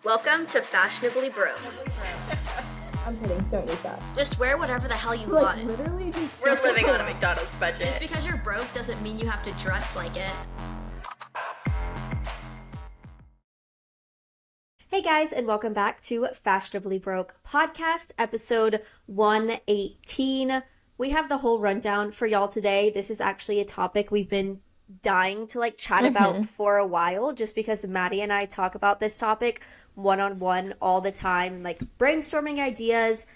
Welcome to Fashionably Broke. I'm kidding, don't use that. Just wear whatever the hell you Like, want. literally just... We're living on a McDonald's budget. Just because you're broke doesn't mean you have to dress like it. Hey guys, and welcome back to Fashionably Broke podcast, episode 118. We have the whole rundown for y'all today. This is actually a topic we've been dying to chat about for a while, just because Maddie and I talk about this topic one-on-one all the time, brainstorming ideas,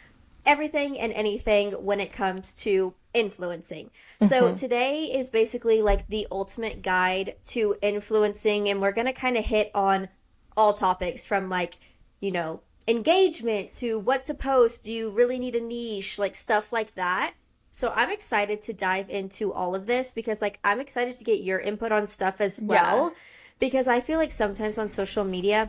everything and anything when it comes to influencing. So today is basically the ultimate guide to influencing, and we're going to kind of hit on all topics from engagement to what to post. Do you really need a niche? Stuff like that. So I'm excited to dive into all of this because I'm excited to get your input on stuff as well. Because I feel sometimes on social media,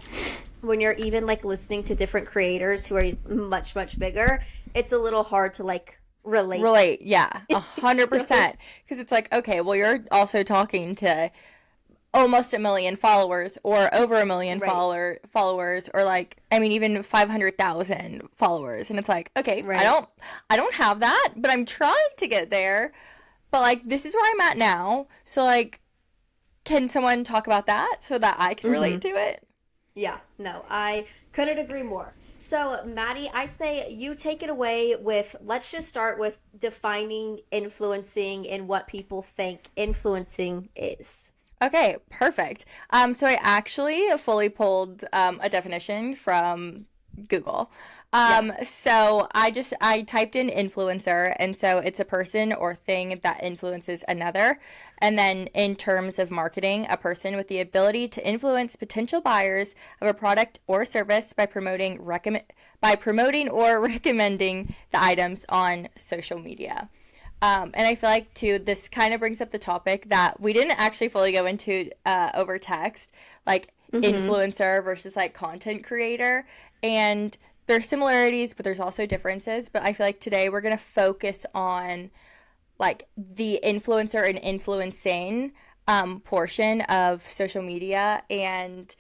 when you're even listening to different creators who are much, much bigger, it's a little hard to relate. Yeah, 100%. Because it's okay, well, you're also talking to almost 1 million followers or over 1 million followers, or even 500,000 followers, and it's okay, I don't have that, but I'm trying to get there, but this is where I'm at now, so can someone talk about that so that I can relate to it? Yeah, no, I couldn't agree more. So Maddie, I say you take it away with, let's just start with defining influencing and what people think influencing is. Okay, perfect. So I actually fully pulled a definition from Google. So I typed in influencer, and so it's a person or thing that influences another. And then in terms of marketing, a person with the ability to influence potential buyers of a product or service by promoting or recommending the items on social media. And I feel too, this kind of brings up the topic that we didn't actually fully go into over text, influencer versus content creator. And there's similarities, but there's also differences. But I feel today we're going to focus on the influencer and influencing portion of social media, and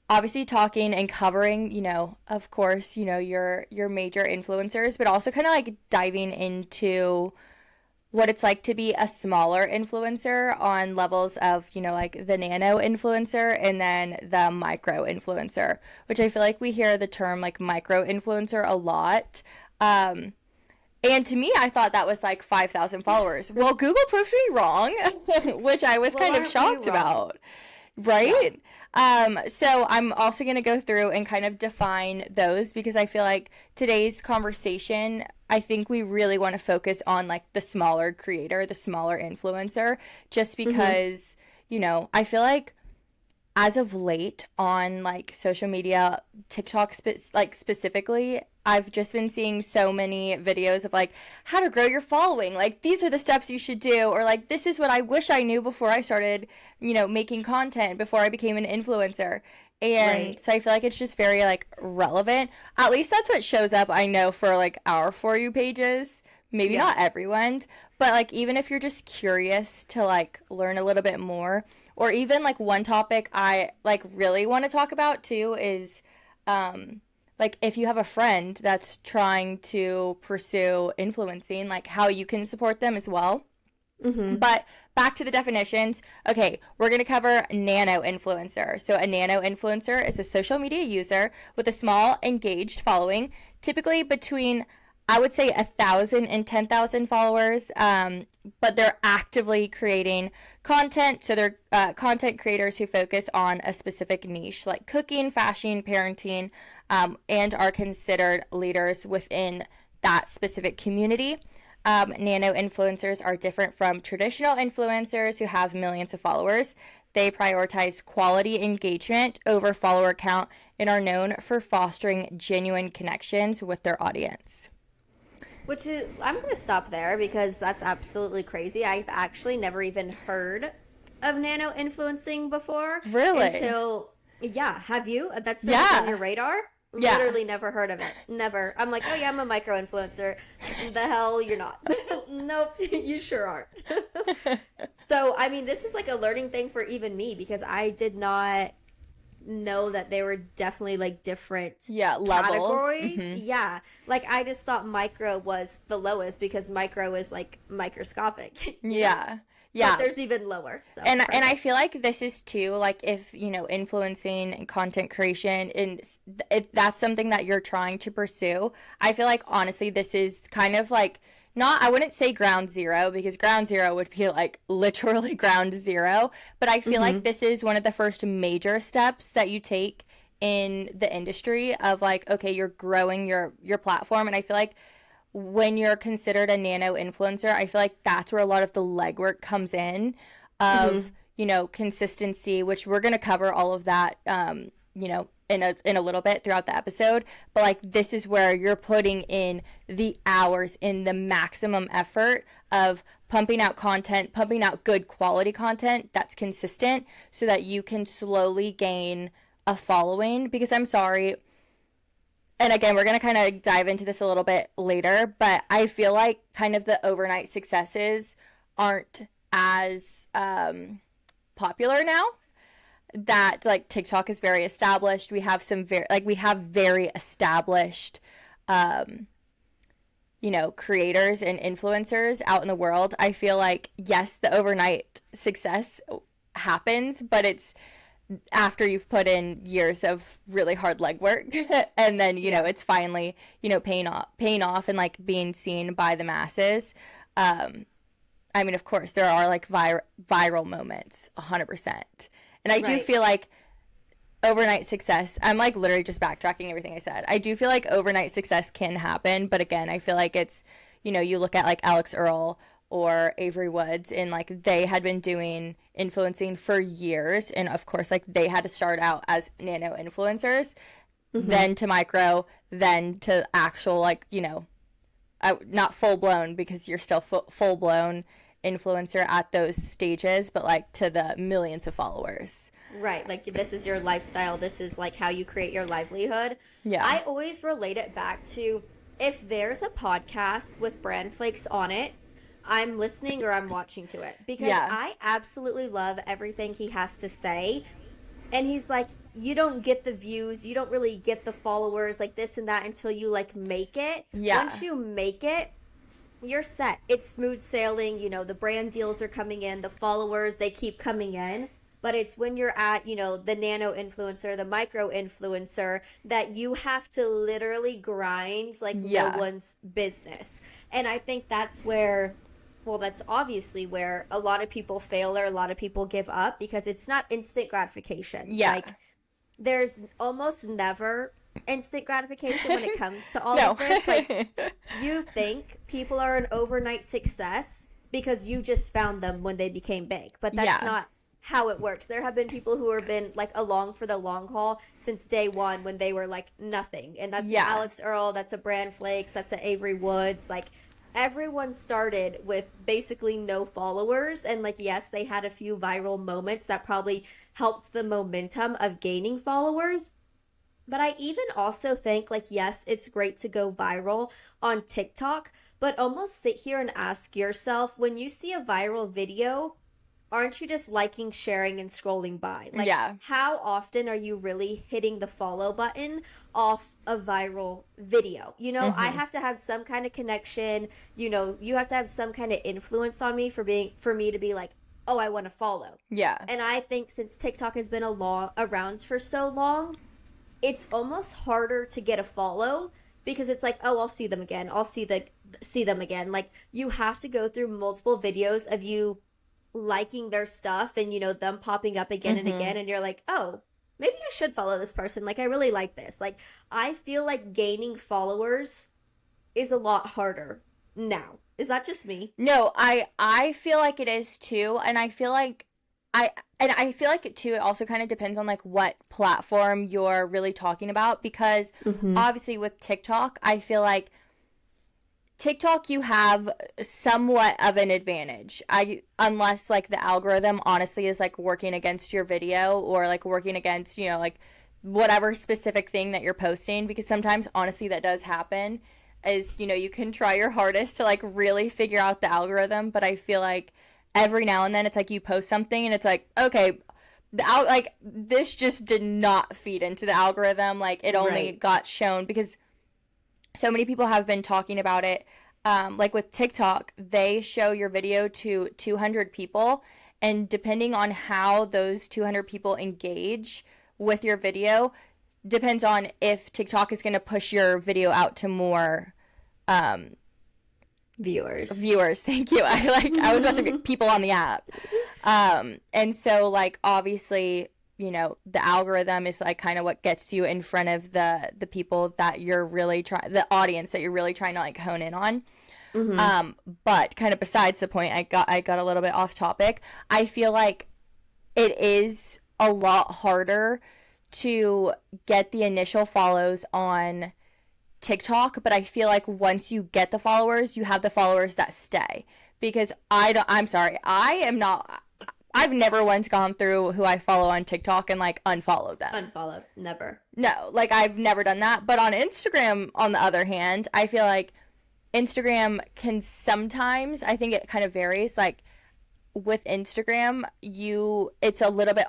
obviously talking and covering, of course, your major influencers, but also kind of diving into what it's like to be a smaller influencer on levels of, the nano influencer and then the micro influencer, which I feel we hear the term micro influencer a lot. And to me, I thought that was 5,000 followers. Well, Google proved me wrong, which I was kind of shocked about. Right? Yeah. So I'm also going to go through and kind of define those, because I feel today's conversation, I think we really want to focus on the smaller creator, the smaller influencer, just because, I feel as of late on social media, TikTok specifically, I've just been seeing so many videos of how to grow your following. These are the steps you should do, or this is what I wish I knew before I started, making content, before I became an influencer. And so I feel it's just very relevant. At least that's what shows up, I know, for our For You pages. Maybe not everyone's, but even if you're just curious to learn a little bit more, or even one topic I really want to talk about too is if you have a friend that's trying to pursue influencing, how you can support them as well. But back to the definitions. Okay, we're going to cover nano influencer. So a nano influencer is a social media user with a small engaged following, typically between, I would say, 1,000 and 10,000 followers, but they're actively creating content. So they're content creators who focus on a specific niche, like cooking, fashion, parenting, and are considered leaders within that specific community. Nano influencers are different from traditional influencers who have millions of followers. They prioritize quality engagement over follower count and are known for fostering genuine connections with their audience. Which is, I'm going to stop there because that's absolutely crazy. I've actually never even heard of nano influencing before. Really? Have you? That's been on your radar? Yeah. Literally never heard of it. Never. I'm oh yeah, I'm a micro influencer. The hell you're not. Nope, you sure aren't. So, this is a learning thing for even me, because I did not know that they were definitely like different levels. categories. Yeah, like I just thought micro was the lowest because micro is like microscopic. Yeah. But there's even lower. So and I feel like this is too, like, if, you know, influencing and content creation, and if that's something that you're trying to pursue, I feel like honestly this is kind of like, not, I wouldn't say ground zero, because ground zero would be like literally ground zero, but I feel like this is one of the first major steps that you take in the industry of like, okay, you're growing your platform. And I feel like when you're considered a nano influencer, I feel like that's where a lot of the legwork comes in of, you know, consistency, which we're going to cover all of that, you know, in a little bit throughout the episode. But like, this is where you're putting in the hours, in the maximum effort of pumping out content, pumping out good quality content that's consistent, so that you can slowly gain a following. Because I'm sorry, and again, we're going to kind of dive into this a little bit later, but I feel like kind of the overnight successes aren't as popular now. That like TikTok is very established. We have very established you know, creators and influencers out in the world. I feel like, yes, the overnight success happens, but it's after you've put in years of really hard legwork and then, you know, it's finally, you know, paying off and like being seen by the masses. I mean, of course there are like viral moments, 100%. And I do feel like overnight success, I'm like literally just backtracking everything I said. I do feel like overnight success can happen, but again, I feel like it's, you know, you look at like Alex Earl or Avery Woods, and like they had been doing influencing for years, and of course like they had to start out as nano influencers, then to micro, then to actual, like, you know, not full blown, because you're still full blown influencer at those stages, but like to the millions of followers. Right, like this is your lifestyle, this is like how you create your livelihood. Yeah. I always relate it back to, if there's a podcast with Brand Flakes on it, I'm listening or I'm watching to it, because I absolutely love everything he has to say. And he's like, you don't get the views, you don't really get the followers, like this and that, until you like make it. Once you make it, you're set. It's smooth sailing, you know, the brand deals are coming in, the followers, they keep coming in. But it's when you're at, you know, the nano influencer, the micro influencer, that you have to literally grind like no one's business. And I think that's where, well, that's obviously where a lot of people fail, or a lot of people give up, because it's not instant gratification. Like, there's almost never instant gratification when it comes to all of this. Like, you think people are an overnight success because you just found them when they became big, but that's not how it works. There have been people who have been like along for the long haul since day one, when they were like nothing, and that's Alex Earl, that's a Brand Flakes, that's a Avery Woods. Like, everyone started with basically no followers, and like, yes, they had a few viral moments that probably helped the momentum of gaining followers. But I even also think, like, yes, it's great to go viral on TikTok, but almost sit here and ask yourself, when you see a viral video, aren't you just liking, sharing, and scrolling by? Like, how often are you really hitting the follow button off a viral video? You know, I have to have some kind of connection. You know, you have to have some kind of influence on me for me to be like, oh, I want to follow. Yeah. And I think since TikTok has been around for so long, it's almost harder to get a follow, because it's like, oh, I'll see them again. I'll see them again. Like, you have to go through multiple videos of you liking their stuff, and, you know, them popping up again and again, and you're like, oh, maybe I should follow this person. Like, I really like this. Like, I feel like gaining followers is a lot harder now. Is that just me? No, I feel like it is too, and I feel like I feel like it too, it also kind of depends on like what platform you're really talking about, because obviously with TikTok, I feel like TikTok, you have somewhat of an advantage. Unless like the algorithm honestly is like working against your video, or like working against, you know, like whatever specific thing that you're posting, because sometimes honestly that does happen, is, you know, you can try your hardest to like really figure out the algorithm, but I feel like every now and then it's like you post something and it's like, okay, like this just did not feed into the algorithm. Like it only got shown because so many people have been talking about it. Like with TikTok, they show your video to 200 people, and depending on how those 200 people engage with your video depends on if TikTok is going to push your video out to more viewers. Thank you. I was about to be people on the app. And so like obviously, you know, the algorithm is like kind of what gets you in front of the people that you're really the audience that you're really trying to like hone in on. But kind of besides the point, I got a little bit off topic. I feel like it is a lot harder to get the initial follows on TikTok, but I feel like once you get the followers, you have the followers that stay. Because I'm sorry, I've never once gone through who I follow on TikTok and like unfollowed them. Unfollowed, never. No, like I've never done that. But on Instagram, on the other hand, I feel like Instagram can sometimes, I think it kind of varies. Like with Instagram, it's a little bit,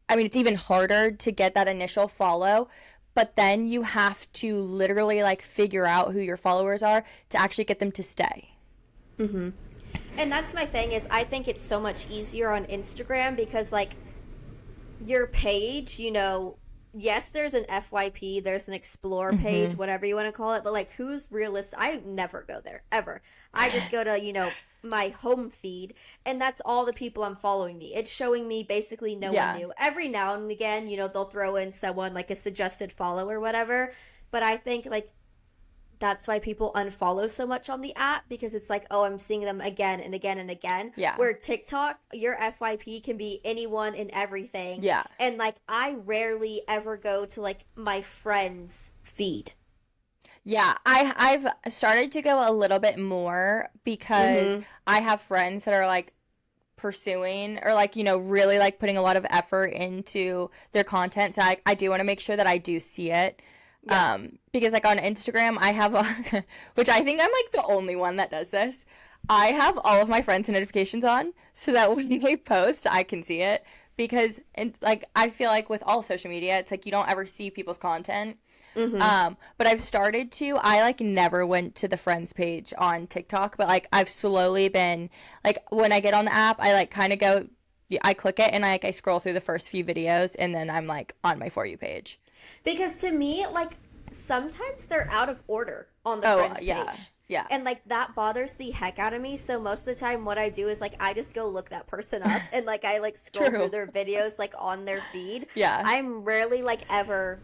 I mean, it's even harder to get that initial follow, but then you have to literally like figure out who your followers are to actually get them to stay. And that's my thing is I think it's so much easier on Instagram because like your page, you know, yes, there's an FYP, there's an explore page, whatever you want to call it, but like who's realistic? I never go there ever. I just go to, you know, my home feed, and that's all the people I'm following me. It's showing me basically no one new. Every now and again, you know, they'll throw in someone like a suggested follow or whatever, but I think like that's why people unfollow so much on the app, because it's like, oh, I'm seeing them again and again and again. Yeah. Where TikTok, your FYP can be anyone and everything. Yeah. And like I rarely ever go to like my friends' feed. Yeah, I've started to go a little bit more because I have friends that are like pursuing or like, you know, really like putting a lot of effort into their content. So I do want to make sure that I do see it. Yeah. Because like on Instagram, I have, which I think I'm like the only one that does this. I have all of my friends' notifications on so that when they post, I can see it. Because like I feel like with all social media, it's like you don't ever see people's content. But I've started to, I like never went to the friends page on TikTok, but like I've slowly been like, when I get on the app, I like kind of go, I click it and I scroll through the first few videos and then I'm like on my For You page. Because to me, like sometimes they're out of order on the friends page. Yeah. And like that bothers the heck out of me. So most of the time what I do is like I just go look that person up and like I like scroll through their videos like on their feed. Yeah. I'm rarely like ever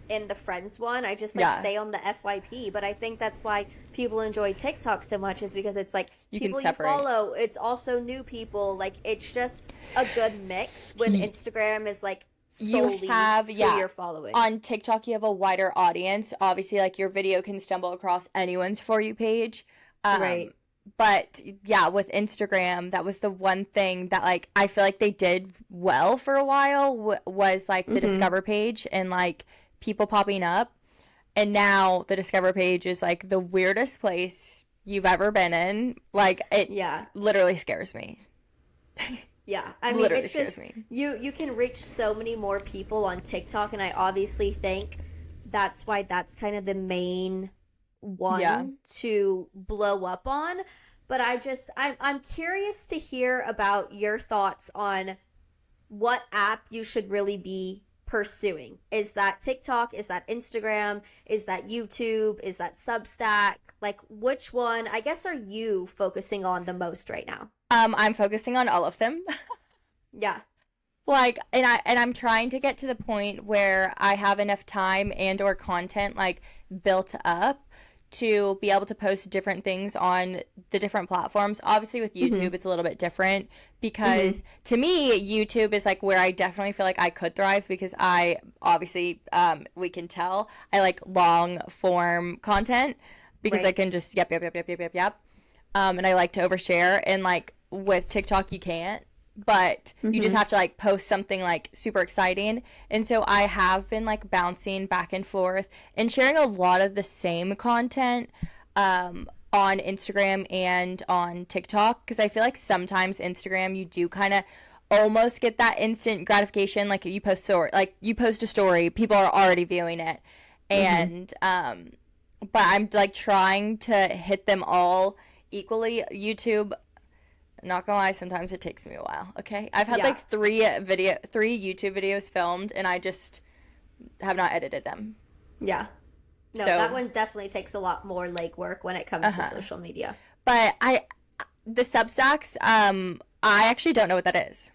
in the friends one. I just like stay on the FYP. But I think that's why people enjoy TikTok so much, is because it's like people you follow, it's also new people. Like it's just a good mix when Instagram is like solely who you're following. On TikTok you have a wider audience. Obviously like your video can stumble across anyone's For You page. Right. But yeah, with Instagram, that was the one thing that like I feel like they did well for a while was like the Discover page and like people popping up. And now the Discover page is like the weirdest place you've ever been in. Like it literally scares me. Yeah, I mean, literally it's just me. You can reach so many more people on TikTok, and I obviously think that's why that's kind of the main one to blow up on. But I'm curious to hear about your thoughts on what app you should really be pursuing. Is that TikTok? Is that Instagram? Is that YouTube? Is that Substack? Like, which one, I guess, are you focusing on the most right now? I'm focusing on all of them. Yeah. Like, and I'm trying to get to the point where I have enough time and or content like built up to be able to post different things on the different platforms. Obviously with YouTube, it's a little bit different because to me, YouTube is like where I definitely feel like I could thrive, because I obviously, we can tell I like long form content because I can just yep. And I like to overshare, and like with TikTok, you can't, but you just have to like post something like super exciting. And so I have been like bouncing back and forth and sharing a lot of the same content on Instagram and on TikTok, because I feel like sometimes Instagram you do kind of almost get that instant gratification. Like you post a story, people are already viewing it. And but I'm like trying to hit them all equally. YouTube, not gonna lie, sometimes it takes me a while. Okay, I've had like three YouTube videos filmed, and I just have not edited them. Yeah. No, So, that one definitely takes a lot more legwork when it comes to social media. But the Substacks, I actually don't know what that is.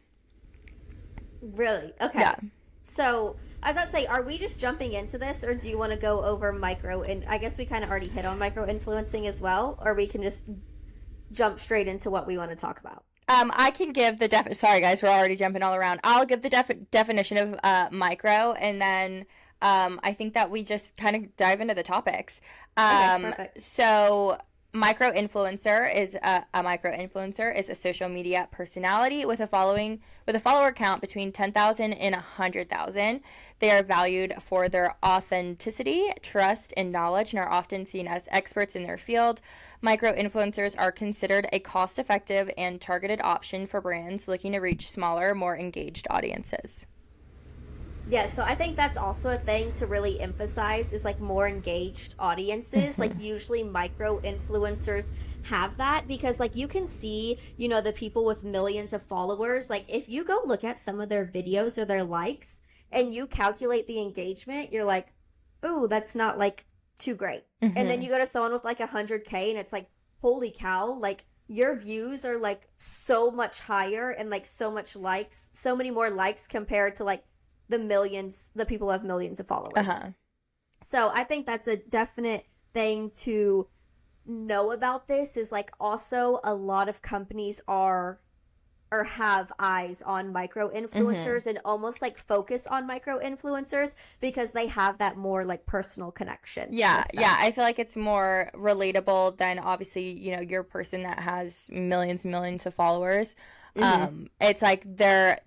Really? Okay. Yeah. So, as I say, are we just jumping into this, or do you want to go over micro? And I guess we kind of already hit on micro influencing as well, or we can just jump straight into what we want to talk about. I can give the sorry guys, we're already jumping all around. I'll give the definition of micro, and then I think that we just kind of dive into the topics. Okay, perfect. So micro influencer is a social media personality with a follower count between 10,000 and 100,000. They are valued for their authenticity, trust, and knowledge, and are often seen as experts in their field. Micro influencers are considered a cost-effective and targeted option for brands looking to reach smaller, more engaged audiences. Yeah, so I think that's also a thing to really emphasize is like more engaged audiences. Like usually micro influencers have that because like you can see, you know, the people with millions of followers, like if you go look at some of their videos or their likes and you calculate the engagement, you're like, oh, that's not like too great. And then you go to someone with like 100K and it's like, holy cow, like your views are like so much higher and like so much likes, so many more likes compared to like the people who have millions of followers. So I think that's a definite thing to know about this is like also a lot of companies are or have eyes on micro influencers and almost like focus on micro influencers because they have that more like personal connection. Yeah. I feel like it's more relatable than obviously, you know, your person that has millions and millions of followers. It's like they're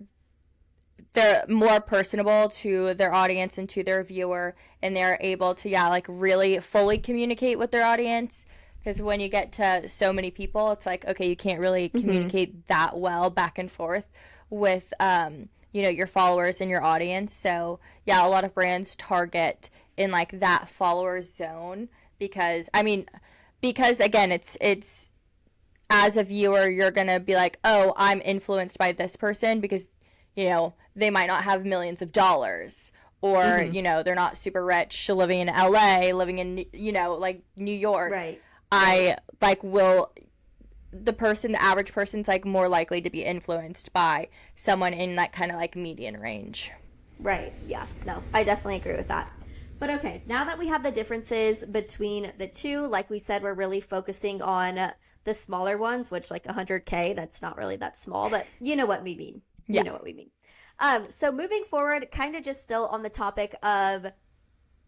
more personable to their audience and to their viewer, and they're able to like really fully communicate with their audience, because when you get to so many people, it's like, okay, you can't really communicate that well back and forth with you know, your followers and your audience. So yeah, a lot of brands target in like that follower zone because again, it's as a viewer, you're gonna be like, oh, I'm influenced by this person because, you know, they might not have millions of dollars, or you know, they're not super rich living in LA, living in, you know, like New York. Right. The average person's like more likely to be influenced by someone in that kind of like median range. Right. Yeah. No, I definitely agree with that. But okay, now that we have the differences between the two, like we said, we're really focusing on the smaller ones, which like 100K, that's not really that small, but you know what we mean. You know what we mean. So moving forward, kind of just still on the topic of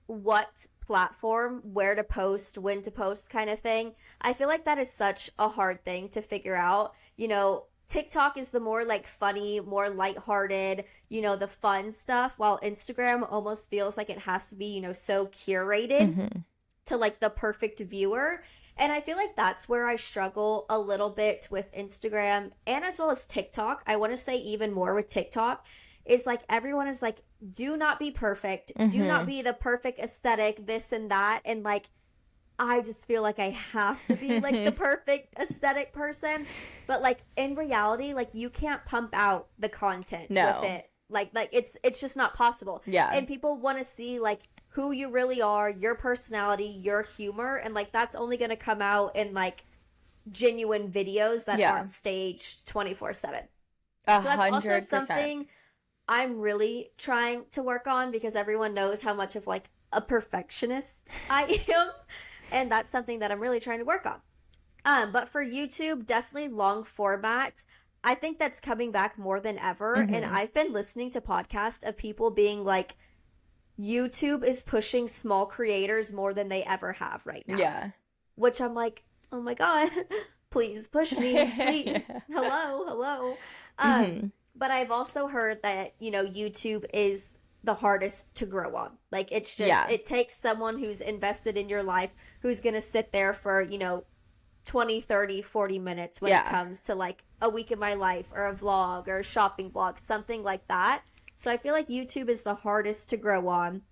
what platform, where to post, when to post kind of thing. I feel like that is such a hard thing to figure out. You know, TikTok is the more like funny, more lighthearted, you know, the fun stuff, while Instagram almost feels like it has to be, you know, so curated to like the perfect viewer. And I feel like that's where I struggle a little bit with Instagram and as well as TikTok. I want to say even more with TikTok is like everyone is like, do not be perfect. Do not be the perfect aesthetic, this and that. And like, I just feel like I have to be like the perfect aesthetic person. But like in reality, like you can't pump out the content with it. Like it's just not possible. Yeah. And people want to see like who you really are, your personality, your humor, and like that's only going to come out in like genuine videos that aren't staged 24/7. So that's also something I'm really trying to work on because everyone knows how much of like a perfectionist I am, and that's something that I'm really trying to work on. But for YouTube, definitely long format. I think that's coming back more than ever, and I've been listening to podcasts of people being like, YouTube is pushing small creators more than they ever have right now. Yeah. Which I'm like, oh my God, please push me. Please. Hello. But I've also heard that, you know, YouTube is the hardest to grow on. Like it's just, it takes someone who's invested in your life, who's going to sit there for, you know, 20, 30, 40 minutes when it comes to like a week in my life or a vlog or a shopping vlog, something like that. So I feel like YouTube is the hardest to grow on.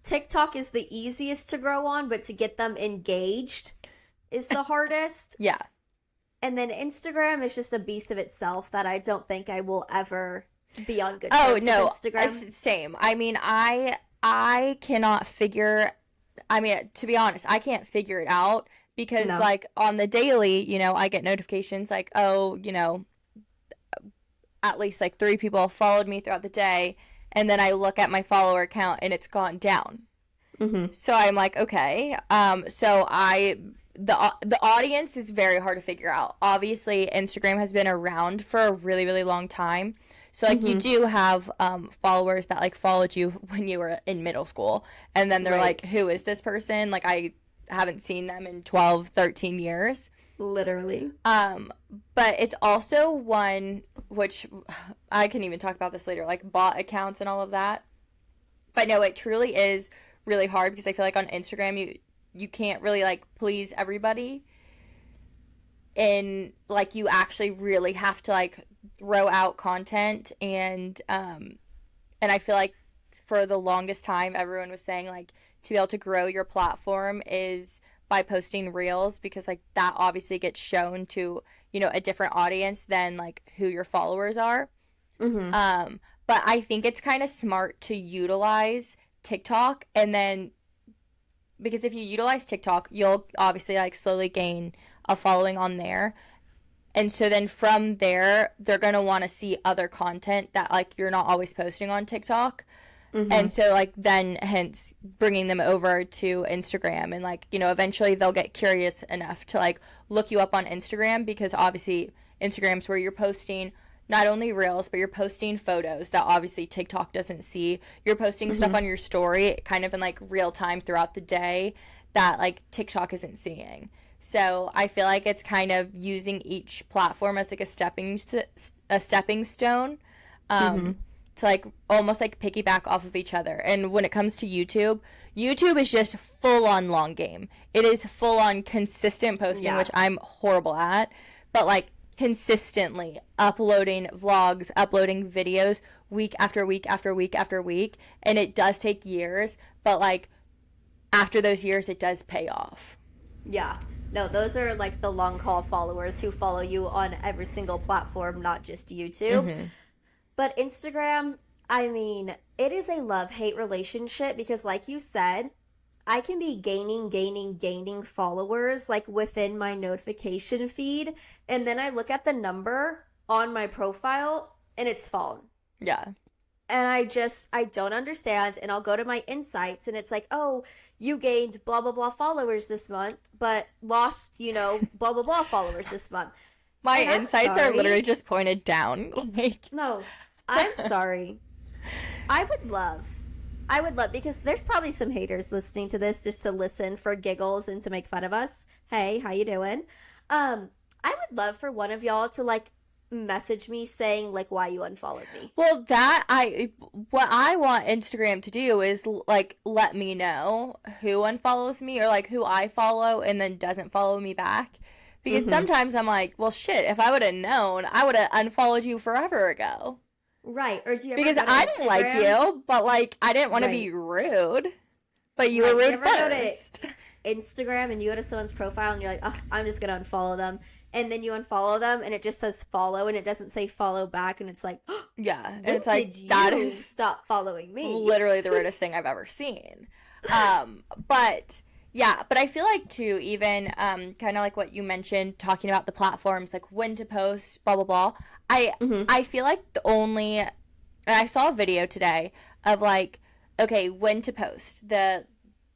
TikTok is the easiest to grow on, but to get them engaged is the hardest. Yeah. And then Instagram is just a beast of itself that I don't think I will ever be on good terms with Instagram. Same. I mean, I cannot figure, I mean, to be honest, I can't figure it out because like on the daily, you know, I get notifications like, oh, you know, at least like 3 people followed me throughout the day. And then I look at my follower count and it's gone down. Mm-hmm. So I'm like, okay. So the audience is very hard to figure out. Obviously, Instagram has been around for a really, really long time. So, like, you do have followers that, like, followed you when you were in middle school. And then they're like, who is this person? Like, I haven't seen them in 12, 13 years. Literally. But it's also one, which I can even talk about this later, like, bot accounts and all of that. But no, it truly is really hard because I feel like on Instagram, you can't really, like, please everybody. And, like, you actually really have to, like, throw out content. And I feel like for the longest time, everyone was saying, like, to be able to grow your platform is by posting reels because, like, that obviously gets shown to, you know, a different audience than, like, who your followers are. Mm-hmm. But I think it's kind of smart to utilize TikTok and then because if you utilize TikTok, you'll obviously like slowly gain a following on there. And so then from there, they're going to want to see other content that like you're not always posting on TikTok. Mm-hmm. And so like then hence bringing them over to Instagram and like, you know, eventually they'll get curious enough to like look you up on Instagram because obviously Instagram's where you're posting not only reels, but you're posting photos that obviously TikTok doesn't see. You're posting stuff on your story kind of in like real time throughout the day that like TikTok isn't seeing. So I feel like it's kind of using each platform as like a stepping stone to like almost like piggyback off of each other. And when it comes to YouTube is just full on long game. It is full on consistent posting, which I'm horrible at, but like consistently uploading vlogs, uploading videos week after week after week after week. And it does take years, but like after those years, it does pay off. Yeah. No, those are like the long haul followers who follow you on every single platform, not just YouTube. Mm-hmm. But Instagram, I mean, it is a love-hate relationship because like you said, I can be gaining followers like within my notification feed. And then I look at the number on my profile and it's fallen. Yeah. And I don't understand. And I'll go to my insights and it's like, oh, you gained blah, blah, blah followers this month, but lost, you know, blah, blah, blah followers this month. My insights are literally just pointed down. Like, no, I'm sorry. I would love, because there's probably some haters listening to this just to listen for giggles and to make fun of us. Hey, how you doing? I would love for one of y'all to like message me saying like why you unfollowed me. Well, what I want Instagram to do is like let me know who unfollows me or like who I follow and then doesn't follow me back. Because sometimes I'm like, well, shit, if I would have known, I would have unfollowed you forever ago. Right. Or do you ever because I didn't like you, but like I didn't want to be rude. But you were rude first. Go to Instagram and you go to someone's profile and you're like, oh, I'm just gonna unfollow them. And then you unfollow them and it just says follow and it doesn't say follow back and it's like, oh, yeah. And it's like, that is stop following me. Literally the rudest thing I've ever seen. But yeah, but I feel like too, even kind of like what you mentioned, talking about the platforms, like when to post, blah, blah, blah. I feel like and I saw a video today of like, okay, when to post, the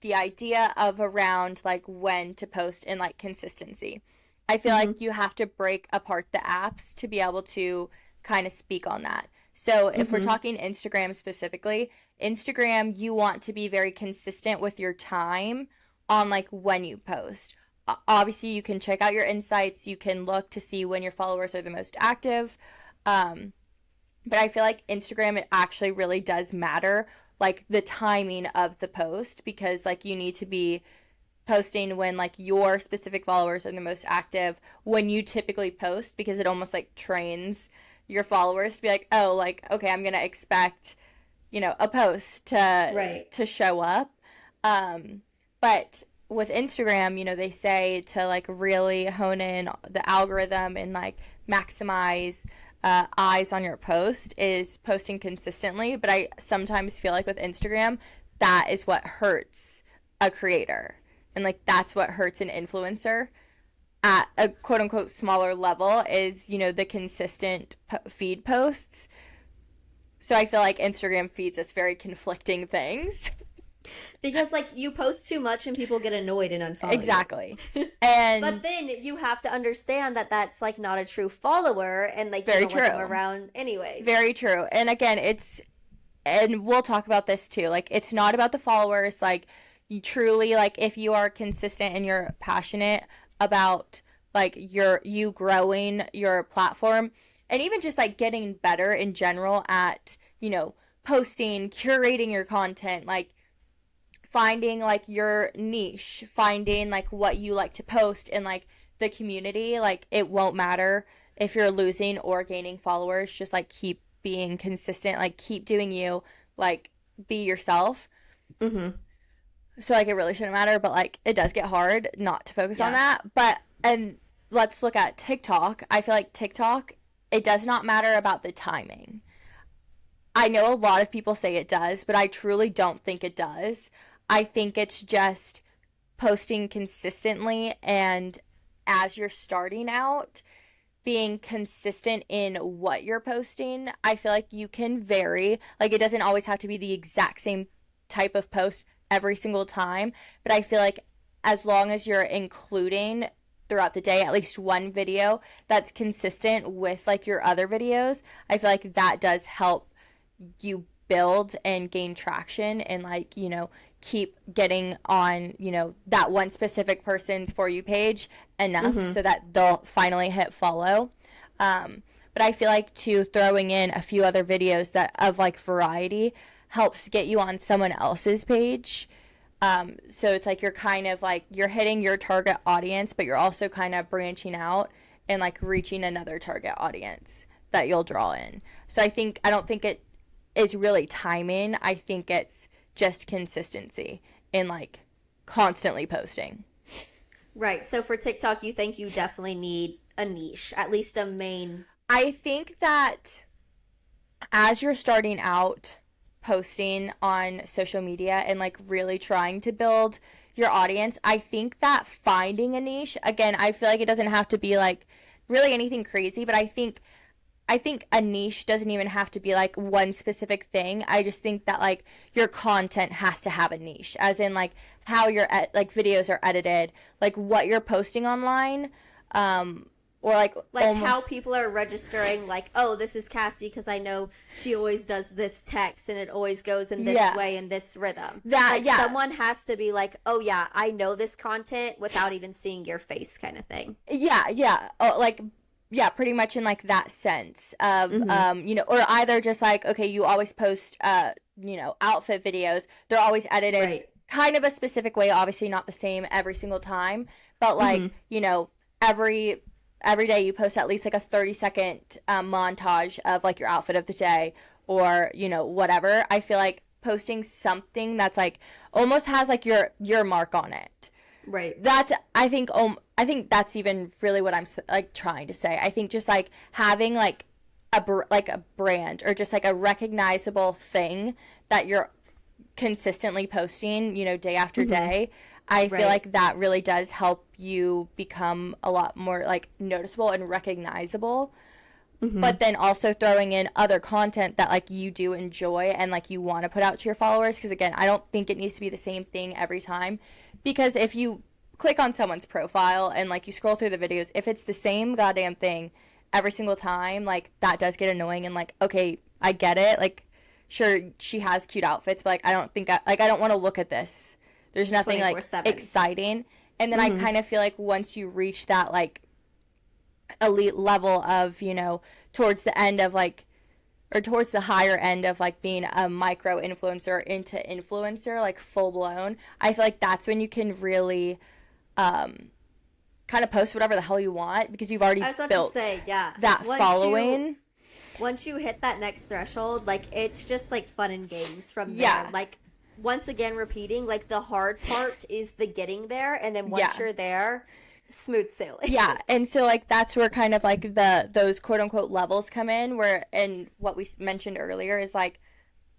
idea of around like when to post and like consistency. I feel like you have to break apart the apps to be able to kind of speak on that. So if we're talking Instagram specifically, Instagram, you want to be very consistent with your time on like when you post. Obviously, you can check out your insights. You can look to see when your followers are the most active. But I feel like Instagram, it actually really does matter, like the timing of the post, because like you need to be posting when like your specific followers are the most active when you typically post, because it almost like trains your followers to be like, oh, like, okay, I'm gonna expect, you know, a post to show up. But with Instagram, you know, they say to like really hone in the algorithm and like maximize eyes on your post is posting consistently. But I sometimes feel like with Instagram, that is what hurts a creator, and like that's what hurts an influencer at a quote unquote smaller level, is, you know, the consistent feed posts. So I feel like Instagram feeds us very conflicting things. Because like you post too much and people get annoyed and unfollow. Exactly. And but then you have to understand that that's like not a true follower, and like very you don't want them true. around anyway. Very true. And again, and we'll talk about this too. Like, it's not about the followers. Like, you truly, like, if you are consistent and you're passionate about like you growing your platform, and even just like getting better in general at, you know, posting, curating your content, like finding like your niche, finding like what you like to post in like the community, like it won't matter if you're losing or gaining followers. Just like keep being consistent, like keep doing you, like be yourself. So like it really shouldn't matter, but like it does get hard not to focus on that. But and let's look at TikTok. I feel like TikTok, it does not matter about the timing. I know a lot of people say it does, but I truly don't think it does. I think it's just posting consistently, and as you're starting out, being consistent in what you're posting. I feel like you can vary. Like, it doesn't always have to be the exact same type of post every single time, but I feel like as long as you're including throughout the day at least one video that's consistent with like your other videos, I feel like that does help you build and gain traction, and like, you know, keep getting on, you know, that one specific person's For You page enough so that they'll finally hit follow. But I feel like too, throwing in a few other videos that of like variety helps get you on someone else's page. So it's like you're kind of like you're hitting your target audience, but you're also kind of branching out and like reaching another target audience that you'll draw in. So I don't think it is really timing. I think it's just consistency in like constantly posting. Right. So for TikTok, you think you definitely need a niche, at least a main. I think that as you're starting out posting on social media and like really trying to build your audience, I think that finding a niche, again, I feel like it doesn't have to be like really anything crazy, but I think a niche doesn't even have to be like one specific thing. I just think that like your content has to have a niche, as in like how your like videos are edited, like what you're posting online, or like how people are registering, like, oh, this is Cassie because I know she always does this text and it always goes in this way in this rhythm. Someone has to be like, oh yeah, I know this content without even seeing your face, kind of thing. Pretty much in like that sense of you know, or either just like, okay, you always post you know, outfit videos, they're always edited kind of a specific way, obviously not the same every single time, but like you know, every day you post at least like a 30-second montage of like your outfit of the day, or you know, whatever. I feel like posting something that's like almost has like your mark on it. Right. That's I think that's even really what I'm like trying to say. I think just like having like a brand, or just like a recognizable thing that you're consistently posting, you know, day after day. I feel like that really does help you become a lot more like noticeable and recognizable. But then also throwing in other content that like you do enjoy and like you want to put out to your followers, because again, I don't think it needs to be the same thing every time, because if you click on someone's profile and like you scroll through the videos, if it's the same goddamn thing every single time, like that does get annoying. And like, okay, I get it, like sure she has cute outfits, but like I don't want to look at this. There's nothing like exciting. And then I kind of feel like once you reach that like elite level of, you know, towards the end of like, or towards the higher end of like being a micro influencer into influencer, like full blown, I feel like that's when you can really kind of post whatever the hell you want, because you've already built that following. Once you hit that next threshold, like, it's just like fun and games from there. Yeah. Like, once again, repeating, like, the hard part is the getting there, and then once you're there, smooth sailing. Yeah, and so like that's where kind of like those quote unquote levels come in, where, and what we mentioned earlier is like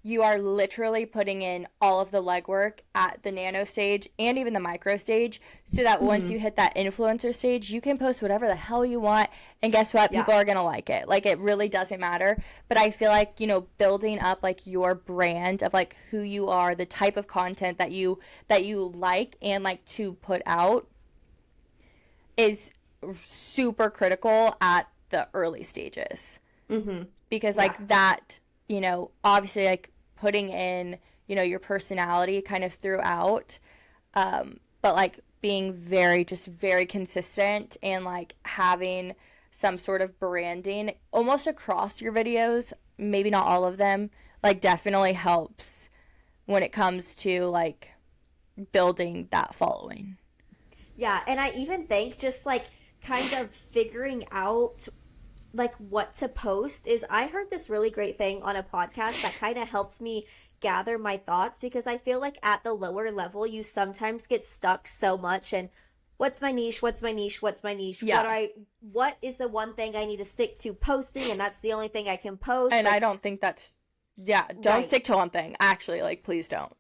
you are literally putting in all of the legwork at the nano stage and even the micro stage, so that once you hit that influencer stage, you can post whatever the hell you want, and guess what? People are gonna like it. Like, it really doesn't matter. But I feel like, you know, building up like your brand of like who you are, the type of content that you like and like to put out, is super critical at the early stages. Because like that, you know, obviously like putting in, you know, your personality kind of throughout, but like being very consistent and like having some sort of branding almost across your videos, maybe not all of them, like definitely helps when it comes to like building that following. Yeah, and I even think just like kind of figuring out like what to post is, I heard this really great thing on a podcast that kind of helped me gather my thoughts, because I feel like at the lower level you sometimes get stuck so much in what's my niche, what is the one thing I need to stick to posting, and that's the only thing I can post. And like, I don't think that's don't stick to one thing, actually, like, please don't.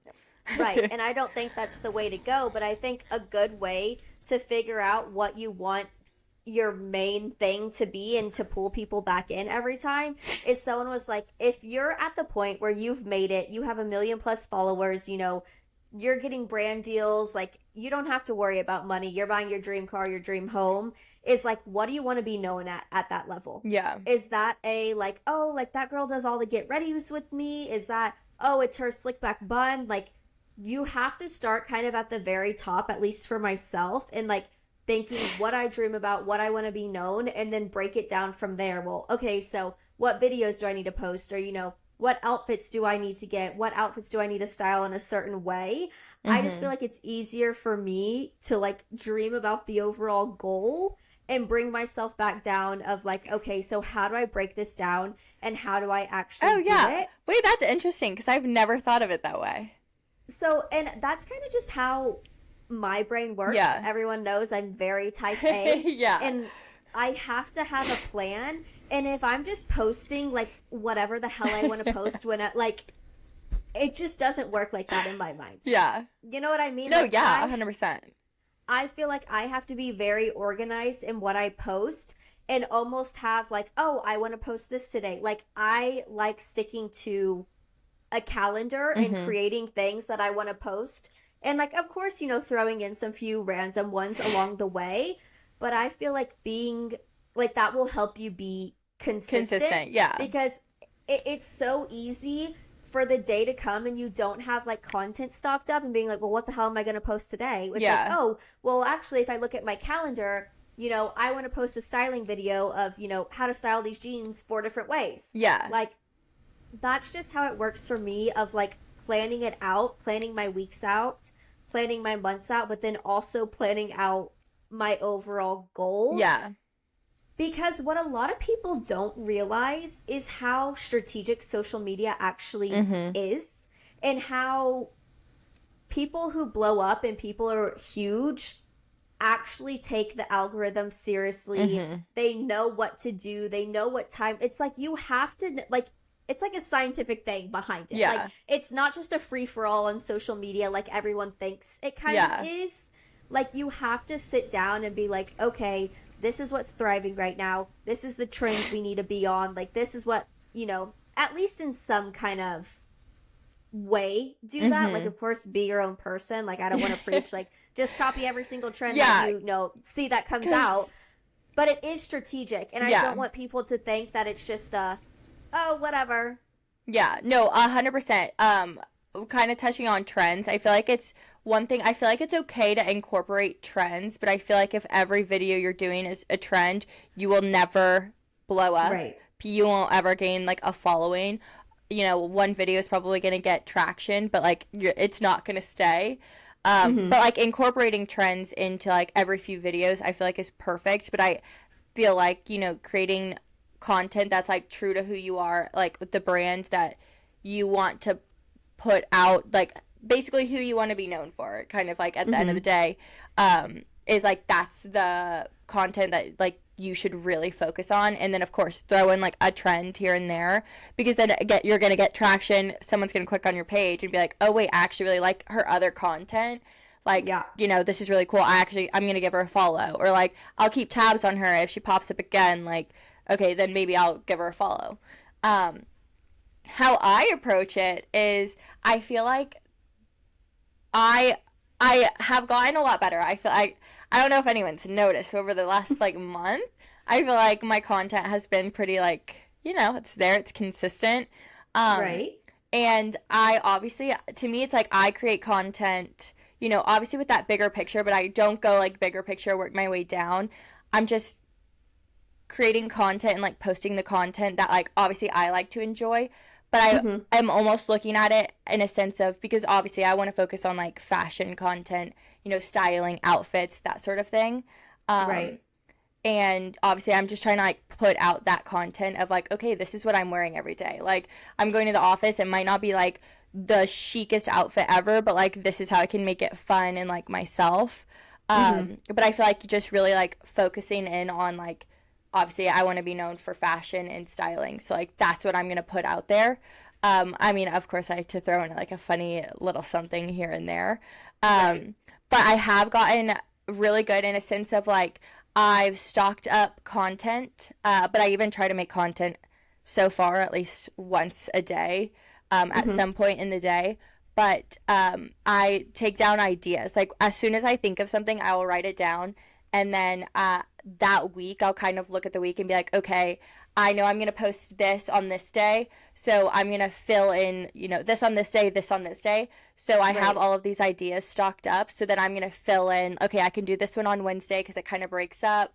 Right, and I don't think that's the way to go, but I think a good way to figure out what you want your main thing to be and to pull people back in every time is, someone was like, if you're at the point where you've made it, you have 1 million plus followers, you know, you're getting brand deals, like, you don't have to worry about money, you're buying your dream car, your dream home, is like, what do you want to be known at that level? Yeah. Is that a like, oh, like that girl does all the get readies with me? Is that, oh, it's her slick back bun? Like, you have to start kind of at the very top, at least for myself, and like thinking what I dream about, what I want to be known, and then break it down from there. Well, okay, so what videos do I need to post? Or, you know, what outfits do I need to get? What outfits do I need to style in a certain way? I just feel like it's easier for me to like dream about the overall goal and bring myself back down of like, okay, so how do I break this down and how do I actually do it? Wait, that's interesting, because I've never thought of it that way. So, and that's kind of just how my brain works. Yeah. Everyone knows I'm very type A. Yeah. And I have to have a plan. And if I'm just posting like whatever the hell I want to post when like, it just doesn't work like that in my mind. Yeah. You know what I mean? No, like, yeah, 100%. I feel like I have to be very organized in what I post and almost have like, oh, I want to post this today. Like, I like sticking to a calendar and creating things that I want to post. And like, of course, you know, throwing in some few random ones along the way. But I feel like being like, that will help you be consistent. Yeah. Because it's so easy for the day to come and you don't have like content stocked up and being like, well, what the hell am I going to post today? It's like, oh, well, actually, if I look at my calendar, you know, I want to post a styling video of, you know, how to style these jeans 4 different ways. Yeah. Like, that's just how it works for me, of like planning it out, planning my weeks out, planning my months out, but then also planning out my overall goal. Yeah. Because what a lot of people don't realize is how strategic social media actually is, and how people who blow up and people are huge actually take the algorithm seriously. They know what to do. They know what time. It's like, you have to, like, it's like a scientific thing behind it. Yeah. Like, it's not just a free-for-all on social media like everyone thinks it kind of is. Like, you have to sit down and be like, okay, this is what's thriving right now. This is the trends we need to be on. Like, this is what, you know, at least in some kind of way do that. Like, of course, be your own person. Like, I don't want to preach, like, just copy every single trend that you know, see that comes out. But it is strategic. And I don't want people to think that it's just oh, whatever. Yeah, no, 100%. Kind of touching on trends, I feel like it's one thing, I feel like it's okay to incorporate trends, but I feel like if every video you're doing is a trend, you will never blow up. Right. you won't ever gain like a following. One video is probably going to get traction, but like it's not going to stay. But like incorporating trends into like every few videos, I feel like is perfect. But I feel like, creating content that's like true to who you are, like the brand that you want to put out, like basically who you want to be known for, kind of like at the end of the day, is like that's the content that like you should really focus on. And then of course throw in like a trend here and there, because then you're gonna get traction. Someone's gonna click on your page and be like, oh wait, I actually really like her other content, like this is really cool. I'm gonna give her a follow, or like I'll keep tabs on her. If she pops up again, like okay, then maybe I'll give her a follow. How I approach it is, I feel like I have gotten a lot better. I feel like, I don't know if anyone's noticed over the last like month, I feel like my content has been pretty like, it's there, it's consistent. Right. And I obviously, to me, it's like I create content, obviously with that bigger picture, but I don't go like bigger picture, work my way down. I'm just creating content and like posting the content that like obviously I like to enjoy. But I'm almost looking at it in a sense of, because obviously I want to focus on like fashion content, styling, outfits, that sort of thing. Right. And obviously I'm just trying to like put out that content of like, okay, this is what I'm wearing every day. Like I'm going to the office. It might not be like the chicest outfit ever, but like this is how I can make it fun and like myself. But I feel like just really like focusing in on like, obviously I want to be known for fashion and styling, so like that's what I'm going to put out there. I mean, of course I like to throw in like a funny little something here and there. But I have gotten really good in a sense of like I've stocked up content, but I even try to make content so far at least once a day, at some point in the day. But I take down ideas. Like as soon as I think of something, I will write it down. And then that week, I'll kind of look at the week and be like, okay, I know I'm going to post this on this day. So I'm going to fill in, this on this day, this on this day. So I have all of these ideas stocked up. So then I'm going to fill in, okay, I can do this one on Wednesday because it kind of breaks up,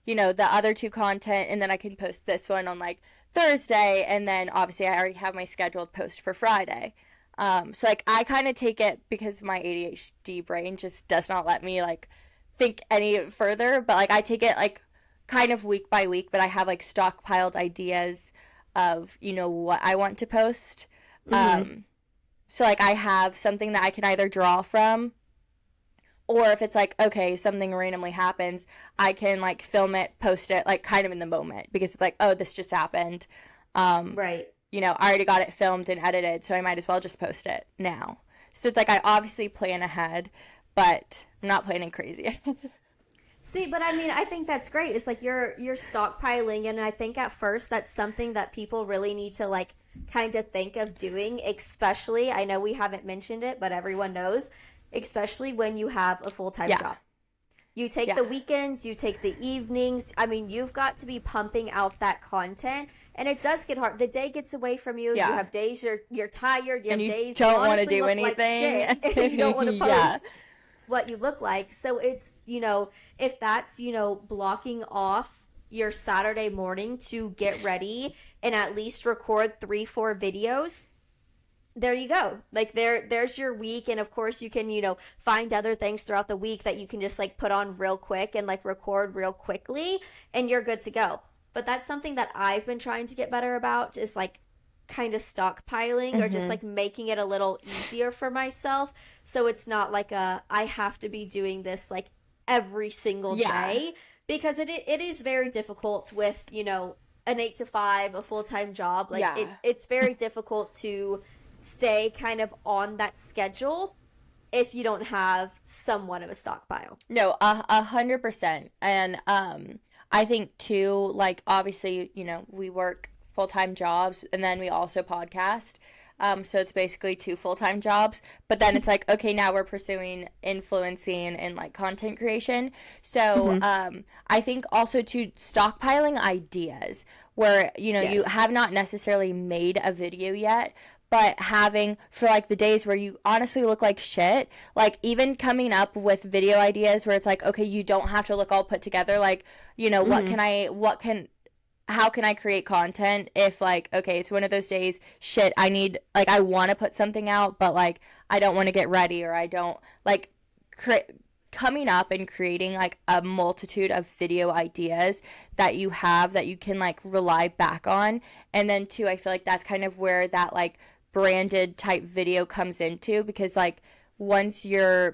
the other two content. And then I can post this one on like Thursday. And then obviously I already have my scheduled post for Friday. So like I kind of take it, because my ADHD brain just does not let me like think any further, but like I take it like kind of week by week, but I have like stockpiled ideas of what I want to post. So like I have something that I can either draw from, or if it's like, okay, something randomly happens, I can like film it, post it like kind of in the moment, because it's like, oh, this just happened. Right. I already got it filmed and edited, so I might as well just post it now. So it's like I obviously plan ahead, but I'm not planning crazy. See, but I mean, I think that's great. It's like you're stockpiling, and I think at first that's something that people really need to like kind of think of doing, especially, I know we haven't mentioned it, but everyone knows, especially when you have a full-time job. You take the weekends, you take the evenings. I mean, you've got to be pumping out that content, and it does get hard. The day gets away from you. Yeah. You have days you're tired. You have days don't you want to honestly do look anything. like shit, and you don't want to post what you look like. So it's, if that's, blocking off your Saturday morning to get ready and at least record 3-4 videos, there you go. Like there's your week. And of course you can, find other things throughout the week that you can just like put on real quick and like record real quickly, and you're good to go. But that's something that I've been trying to get better about, is like kind of stockpiling, or just like making it a little easier for myself, so it's not like I have to be doing this like every single day, because it is very difficult with an 8-to-5, a full-time job. Like it's very difficult to stay kind of on that schedule if you don't have somewhat of a stockpile. No, 100%. And I think too, like obviously we work full-time jobs, and then we also podcast, so it's basically 2 full-time jobs. But then it's like, okay, now we're pursuing influencing and like content creation. So I think also to stockpiling ideas where you have not necessarily made a video yet, but having, for like the days where you honestly look like shit, like even coming up with video ideas where it's like, okay, you don't have to look all put together, like what can how can I create content if, like, okay, it's one of those days, shit, I need, like, I want to put something out, but, like, I don't want to get ready, or I don't, like, coming up and creating, like, a multitude of video ideas that you have that you can, like, rely back on. And then, too, I feel like that's kind of where that, like, branded type video comes into, because, like, once you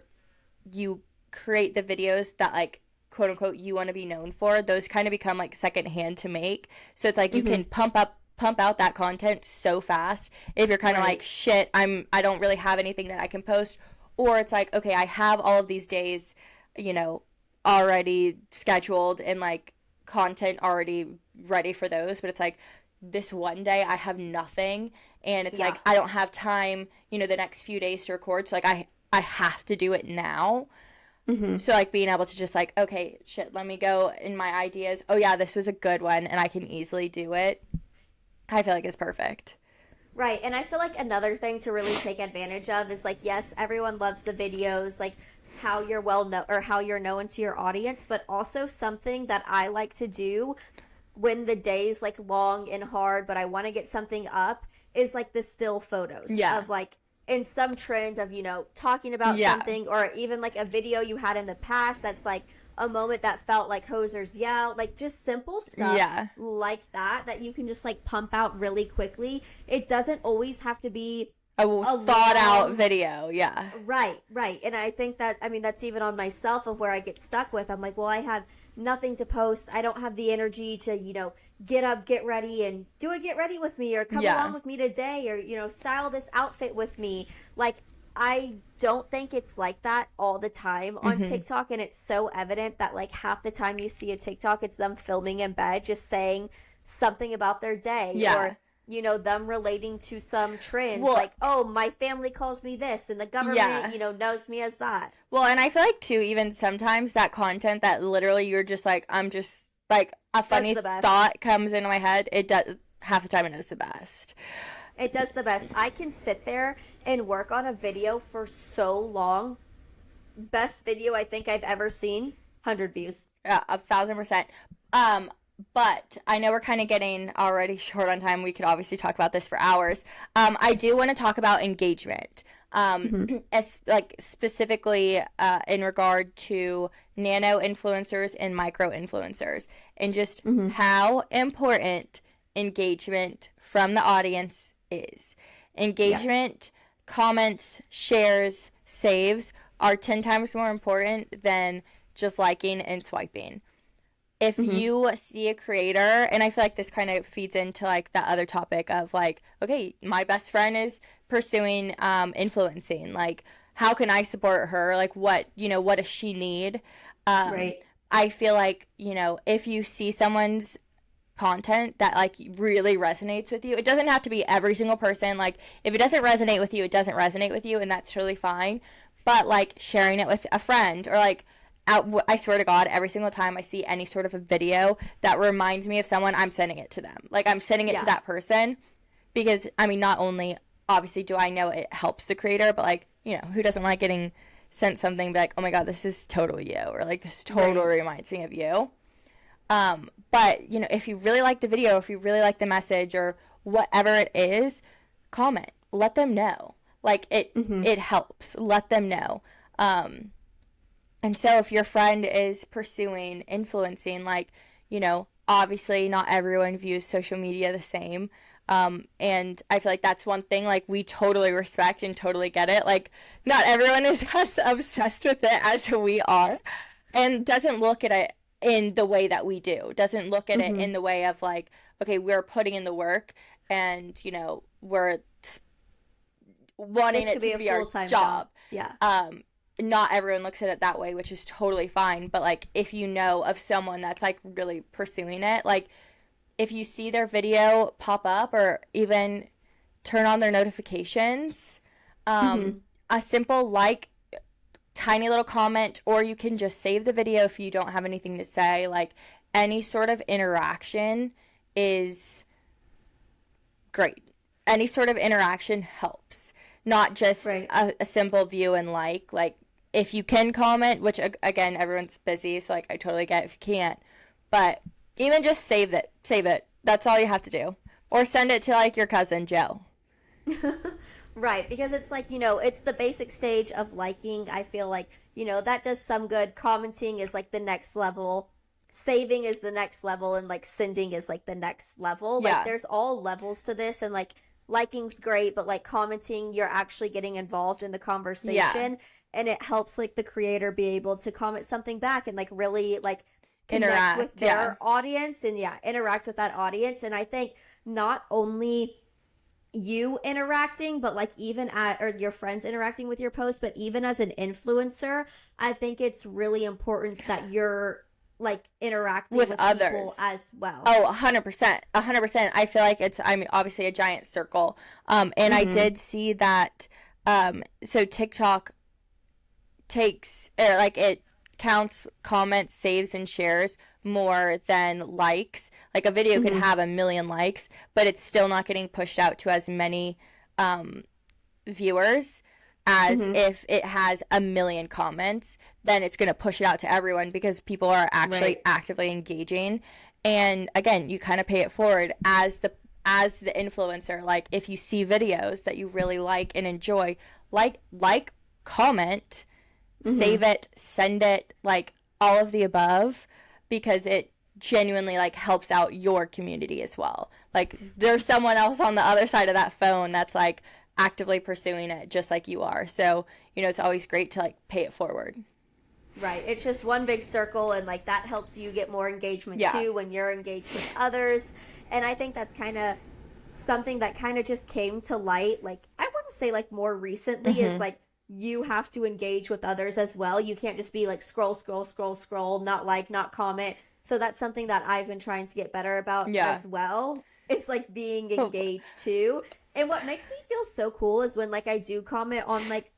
create the videos that, like, quote unquote you want to be known for, those kind of become like secondhand to make. So it's like you can pump out that content so fast if you're kind of like, shit, I don't really have anything that I can post. Or it's like, okay, I have all of these days, you know, already scheduled and like content already ready for those, but it's like this one day I have nothing, and it's like I don't have time, you know, the next few days to record, so like I have to do it now. So, like, being able to just, like, okay, shit, let me go in my ideas. Oh, yeah, this was a good one, and I can easily do it. I feel like it's perfect. Right, and I feel like another thing to really take advantage of is, like, yes, everyone loves the videos, like, how you're how you're known to your audience, but also something that I like to do when the day's, like, long and hard, but I want to get something up, is, like, the still photos of, like, in some trend of, you know, talking about something, or even like a video you had in the past that's like a moment that felt like hosers yell, like just simple stuff like that you can just like pump out really quickly. It doesn't always have to be a thought out video. Right. And I think that, I mean, that's even on myself of where I get stuck with. I'm like, well, I have nothing to post. I don't have the energy to, you know, get up, get ready, and do a get ready with me, or come along with me today, or, you know, style this outfit with me. Like, I don't think it's like that all the time on TikTok, and it's so evident that like half the time you see a TikTok, it's them filming in bed, just saying something about their day, or, you know, them relating to some trends, like, oh, my family calls me this, and the government, you know, knows me as that. Well, and I feel like, too, even sometimes that content that literally you're just like, I'm just, like, a funny thought comes into my head, it does, half the time it is the best. It does the best. I can sit there and work on a video for so long. Best video I think I've ever seen, 100 views. 1,000%. But I know we're kind of getting already short on time. We could obviously talk about this for hours. I do want to talk about engagement, as like specifically in regard to nano influencers and micro influencers, and just how important engagement from the audience is. Engagement, comments, shares, saves are 10 times more important than just liking and swiping. If you see a creator, and I feel like this kind of feeds into like that other topic of like, okay, my best friend is pursuing influencing, like how can I support her, like what does she need? I feel like, you know, if you see someone's content that like really resonates with you, it doesn't have to be every single person, like if it doesn't resonate with you, it doesn't resonate with you, and that's totally fine, but like sharing it with a friend, or like I swear to God, every single time I see any sort of a video that reminds me of someone, I'm sending it to them. Like, I'm sending it to that person, because, I mean, not only, obviously, do I know it helps the creator, but, like, you know, who doesn't like getting sent something, be like, oh my God, this is totally you, or, like, this totally reminds me of you. But, you know, if you really like the video, if you really like the message, or whatever it is, comment. Let them know. Like, it helps. Let them know. And so if your friend is pursuing influencing, like, you know, obviously not everyone views social media the same. And I feel like that's one thing, like, we totally respect and totally get it. Like, not everyone is as obsessed with it as we are, and doesn't look at it in the way that we do. Doesn't look at it in the way of, like, okay, we're putting in the work, and, you know, we're wanting it to be our job. Not everyone looks at it that way, which is totally fine. But, like, if you know of someone that's, like, really pursuing it, like, if you see their video pop up, or even turn on their notifications, a simple like, tiny little comment, or you can just save the video if you don't have anything to say. Like, any sort of interaction is great. Any sort of interaction helps. Not just a simple view and like, if you can comment, which, again, everyone's busy, so, like, I totally get if you can't, but Even just save it. That's all you have to do. Or send it to like your cousin Joe. Right, because it's like, it's the basic stage of liking. I feel like, that does some good. Commenting is like the next level. Saving is the next level, and like sending is like the next level. Yeah. Like there's all levels to this, and like liking's great, but like commenting, you're actually getting involved in the conversation, and it helps like the creator be able to comment something back and like really like connect with their audience and interact with that audience. And I think not only you interacting, but like even or your friends interacting with your post, but even as an influencer, I think it's really important that you're like interacting with others people as well. Oh, 100%. 100%. I feel like I'm obviously a giant circle. And I did see that so TikTok takes it counts comments, saves, and shares more than likes. Like a video could have 1 million likes, but it's still not getting pushed out to as many viewers as if it has 1 million comments. Then it's going to push it out to everyone because people are actually actively engaging. And again, you kind of pay it forward as the influencer. Like if you see videos that you really like and enjoy, like comment, save it, send it, like all of the above, because it genuinely like helps out your community as well. Like there's someone else on the other side of that phone that's like actively pursuing it just like you are. So, it's always great to like pay it forward. Right. It's just one big circle, and like that helps you get more engagement too when you're engaged with others. And I think that's kind of something that kind of just came to light, like I want to say like more recently, is like you have to engage with others as well. You can't just be like scroll, not like, not comment. So that's something that I've been trying to get better about as well. It's like being engaged too. And what makes me feel so cool is when like I do comment on like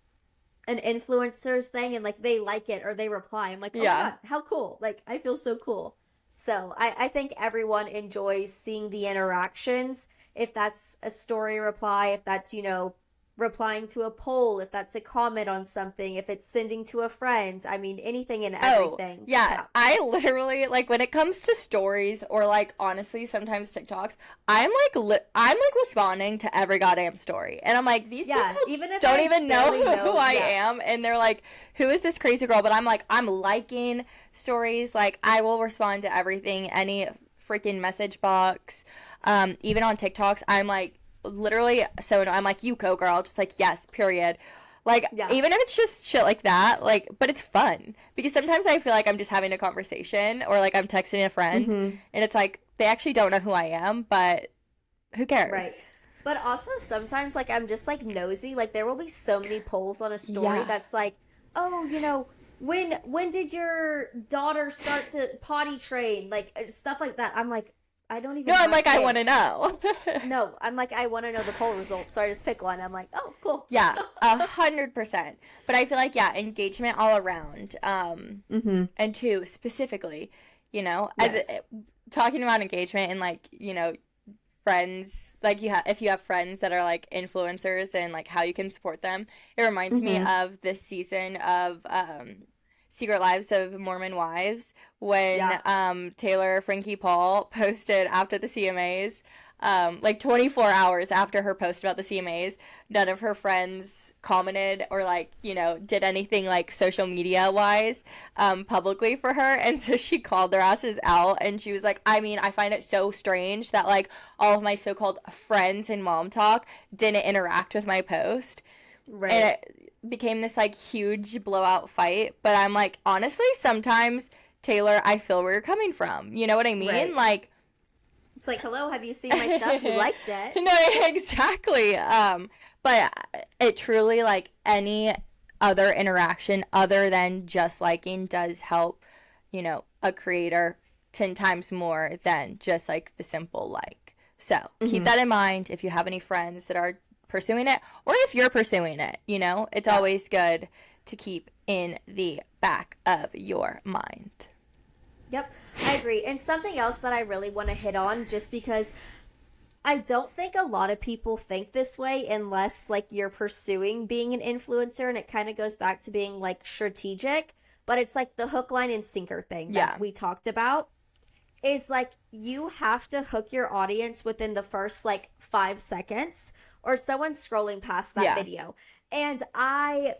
an influencer's thing and like they like it or they reply. I'm like, oh my God, how cool. Like I feel so cool. So I think everyone enjoys seeing the interactions. If that's a story reply, if that's, replying to a poll, if that's a comment on something, if it's sending to a friend, I mean, anything and everything. Yeah, I literally, like, when it comes to stories or, like, honestly, sometimes TikToks, I'm responding to every goddamn story. And I'm like, these people even if don't I even know barely who I am. And they're like, who is this crazy girl? But I'm like, I'm liking stories. Like, I will respond to everything, any freaking message box. Even on TikToks, I'm like, literally, so I'm like, you go girl, just like, yes, period. Like, even if it's just shit like that, like, but it's fun because sometimes I feel like I'm just having a conversation or like I'm texting a friend and it's like they actually don't know who I am, but who cares? Right. But also sometimes like I'm just like nosy. Like there will be so many polls on a story that's like, oh, when did your daughter start to potty train? Like stuff like that. I'm like, I don't even. No, I'm like, kids. I want to know. No, I'm like, I want to know the poll results. So I just pick one. I'm like, oh, cool. Yeah, 100%. But I feel like, engagement all around. And two, specifically, talking about engagement and like, friends, like if you have friends that are like influencers and like how you can support them, it reminds me of this season of Secret Lives of Mormon Wives when Taylor Frankie Paul posted after the CMAs, like 24 hours after her post about the CMAs, none of her friends commented or like, did anything like social media wise publicly for her. And so she called their asses out and she was like, I mean, I find it so strange that like all of my so-called friends in Mom Talk didn't interact with my post. Right. And it became this like huge blowout fight. But I'm like, honestly, sometimes, Taylor, I feel where you're coming from. You know what I mean? Right. Like, it's like, hello, have you seen my stuff? You liked it. No, exactly. But it truly, like, any other interaction other than just liking does help, a creator 10 times more than just like the simple like. So keep that in mind if you have any friends that are pursuing it, or if you're pursuing it, it's always good to keep in the back of your mind. Yep, I agree. And something else that I really want to hit on, just because I don't think a lot of people think this way unless like you're pursuing being an influencer, and it kind of goes back to being like strategic, but it's like the hook, line, and sinker thing that we talked about. is like you have to hook your audience within the first like 5 seconds or someone's scrolling past that video. And I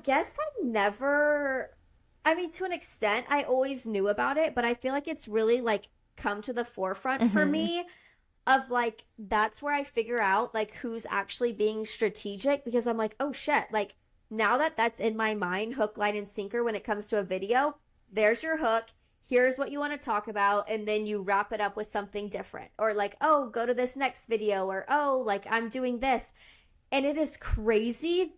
guess I never, I mean, to an extent, I always knew about it, but I feel like it's really like come to the forefront for me of like, that's where I figure out like who's actually being strategic, because I'm like, oh shit, like now that that's in my mind, hook, line, and sinker when it comes to a video, there's your hook. Here's what you want to talk about, and then you wrap it up with something different. Or like, oh, go to this next video, or oh, like I'm doing this. And it is crazy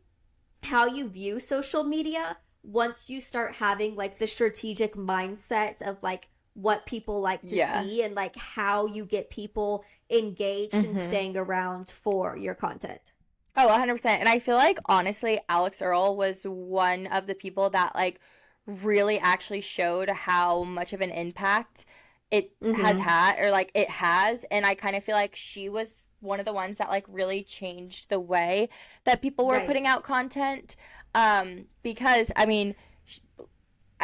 how you view social media once you start having like the strategic mindset of like what people like to see and like how you get people engaged and staying around for your content. Oh, 100%. And I feel like, honestly, Alex Earl was one of the people that, like, really actually showed how much of an impact it has had, or, like, it has. And I kind of feel like she was one of the ones that, like, really changed the way that people were putting out content. Because, I mean,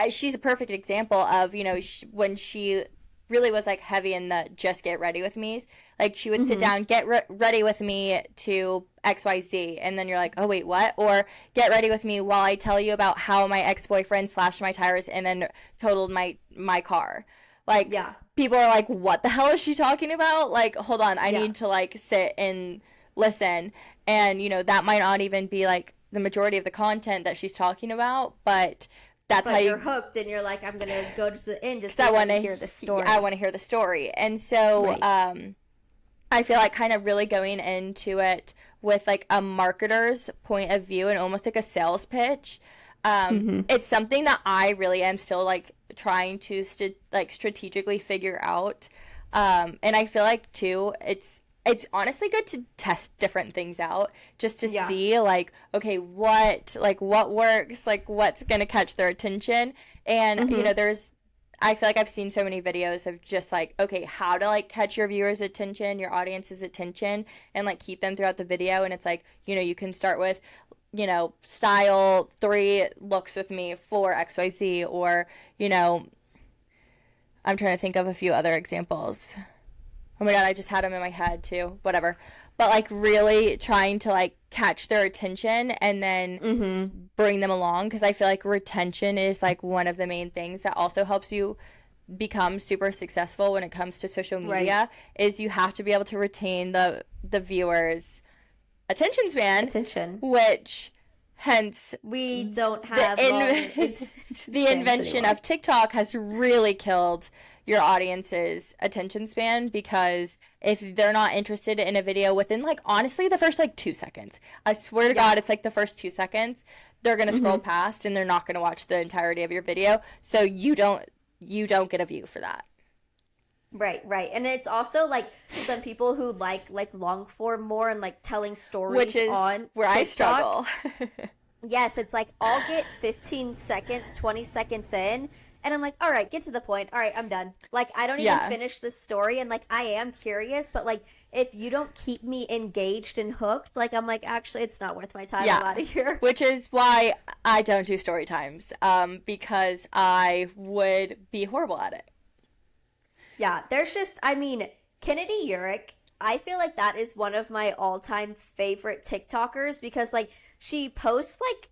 she's a perfect example of, you know, when she really was, like, heavy in the just get ready with me's. Like, she would sit down, get ready with me to XYZ, and then you're like, oh, wait, what? Or get ready with me while I tell you about how my ex-boyfriend slashed my tires and then totaled my car. Like, people are like, what the hell is she talking about? Like, hold on, I need to, like, sit and listen. And, you know, that might not even be, like, the majority of the content that she's talking about, but that's how you're hooked, and you're like, I'm going to go to the end just so I want to hear the story. I want to hear the story. And so, I feel like kind of really going into it with like a marketer's point of view and almost like a sales pitch. It's something that I really am still like trying to strategically figure out. And I feel like too, it's honestly good to test different things out just to see like, okay, what works, like what's going to catch their attention. And, you know, I feel like I've seen so many videos of just like, okay, how to like catch your viewers' attention, your audience's attention, and like keep them throughout the video. And it's like, you know, you can start with, you know, style 3 looks with me for XYZ, or, you know, I'm trying to think of a few other examples. Oh my God, I just had them in my head too, whatever. But like really trying to like catch their attention and then bring them along, because I feel like retention is like one of the main things that also helps you become super successful when it comes to social media. Is you have to be able to retain the viewers' attention span, which hence we don't have the invention of TikTok has really killed your audience's attention span, because if they're not interested in a video within like honestly the first like 2 seconds, I swear to God, it's like the first 2 seconds, they're gonna scroll past and they're not gonna watch the entirety of your video. So you don't get a view for that. Right. And it's also like some people who like long form more and like telling stories, which is on where TikTok. I struggle. Yes, it's like I'll get 15 seconds, 20 seconds in, and I'm like, all right, get to the point. All right, I'm done. Like, I don't even finish the story, and like, I am curious, but like, if you don't keep me engaged and hooked, like, I'm like, actually, it's not worth my time. I'm out of here. Which is why I don't do story times, because I would be horrible at it. Yeah, there's just, I mean, Kennedy Urick, I feel like that is one of my all-time favorite TikTokers, because like, she posts like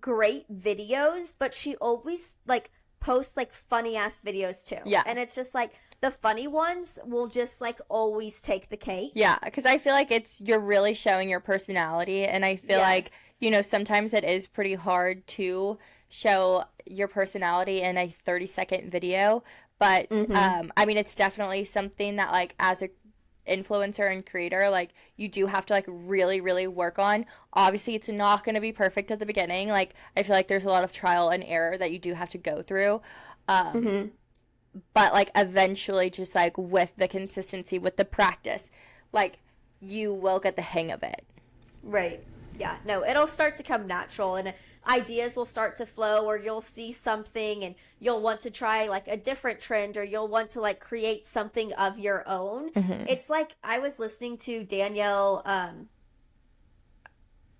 great videos, but she always like posts like funny ass videos too. Yeah. And it's just like the funny ones will just like always take the cake. Yeah, because I feel like you're really showing your personality, and I feel like, you know, sometimes it is pretty hard to show your personality in a 30-second video, but I mean, it's definitely something that like as a influencer and creator, like you do have to like really work on. Obviously it's not going to be perfect at the beginning. Like I feel like there's a lot of trial and error that you do have to go through, but like eventually, just like with the consistency, with the practice, like you will get the hang of it. Right. Yeah, no, it'll start to come natural, and ideas will start to flow, or you'll see something and you'll want to try like a different trend, or you'll want to like create something of your own. It's like I was listening to Danielle,